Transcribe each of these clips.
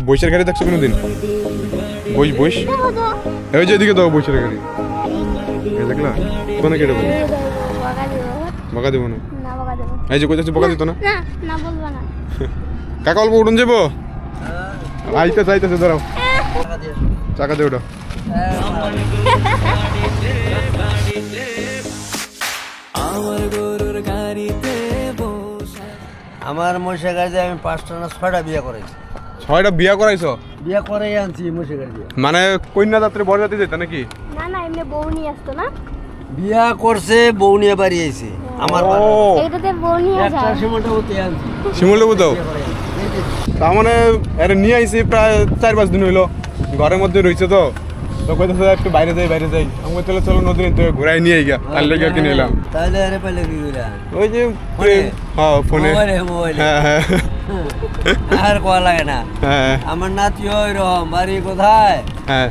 বইসের গাড়ি দেখছো কোনোদিন? বইস এই যে এদিকে দাও বইসের গাড়ি দেখলা কোন কেটে বলো বকা দেবো না এই যে কোথায় বকা দিত না কাকা অল্প উঠুন যাবো আইতেছে দাঁড়াও চাকা দিয়ে ওটা আমার মহিষা গাড়িতে আমি 5টা না 6টা বিয়ে করেছি। 6টা বিয়া করাইছো? বিয়ে করেই আনছি মহিষা গাড়িতে। মানে কন্যা যাত্রী বরযাত্রী যেত নাকি? না না এমনি বউ নিয়ে আসতো না। বিয়া করছে বউ নিয়ে বাড়ি আইছে আমার বাড়ি। এইটাতে বউ নিয়ে একটা যায়। সিমন্টা হতে আনছি। শিমুলবাবু তো তার মানে এর নিয়ে আইছি প্রায় 4-5 দিন হইলো ঘরের মধ্যে রয়েছে তো কইতেছে একটু বাইরে যাই আমি বলতে চলো নদী তো ঘুরাই নিয়ে গিয়া তার লেগে কিনে এলাম। তাহলে আরে পাইলে কি কইরা? ওই যে ফোনে মোবাইলে। হ্যাঁ আর কোয়া লাগে না। হ্যাঁ আমার নাতি ওইরকম বাড়ি কোথায়? হ্যাঁ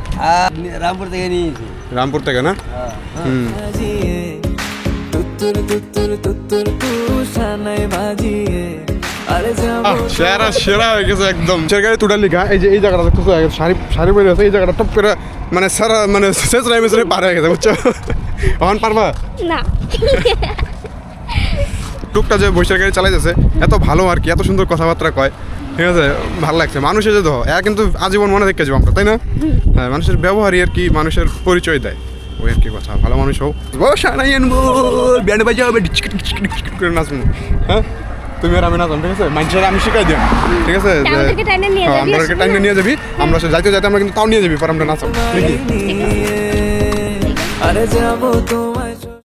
রামপুর থেকে নিয়েছি। রামপুর থেকে না? হুম সেরা হয়ে গেছে একদম গাড়ি তুটার লিখা এই যে এই জায়গাটা দেখতেছো শাড়ি পরে আছে এই জায়গাটা টপ করে মানে সারা মানে শেষ রাইমেসরে পার হয়ে গেছে বুঝছো এখন পারবা না টুকটা যে বৈশাখ গাড়ি চালাইতেছে এত ভালো আর কি এত সুন্দর কথাবার্তা কয় ঠিক আছে ভালো লাগছে মানুষের যে দেখো এরা কিন্তু আজীবন মনে রেখে যাবো আমরা তাই না হ্যাঁ মানুষের ব্যবহারই আর কি মানুষের পরিচয় দেয় ওই আর কি কথা ভালো মানুষ হোক ব্যান্ড বাজে হবে করে নাচবো হ্যাঁ তুমি আর আমি নাচব ঠিক আছে মানুষের আমি শিখাই দিই ঠিক আছে আমাদেরকে টাইনে নিয়ে যাবি আমাদেরকে টাইনে নিয়ে যাবি আমরা যাইতে আমরা কিন্তু তাও নিয়ে যাবি পর আমরা নাচব আরে যাবো তোমার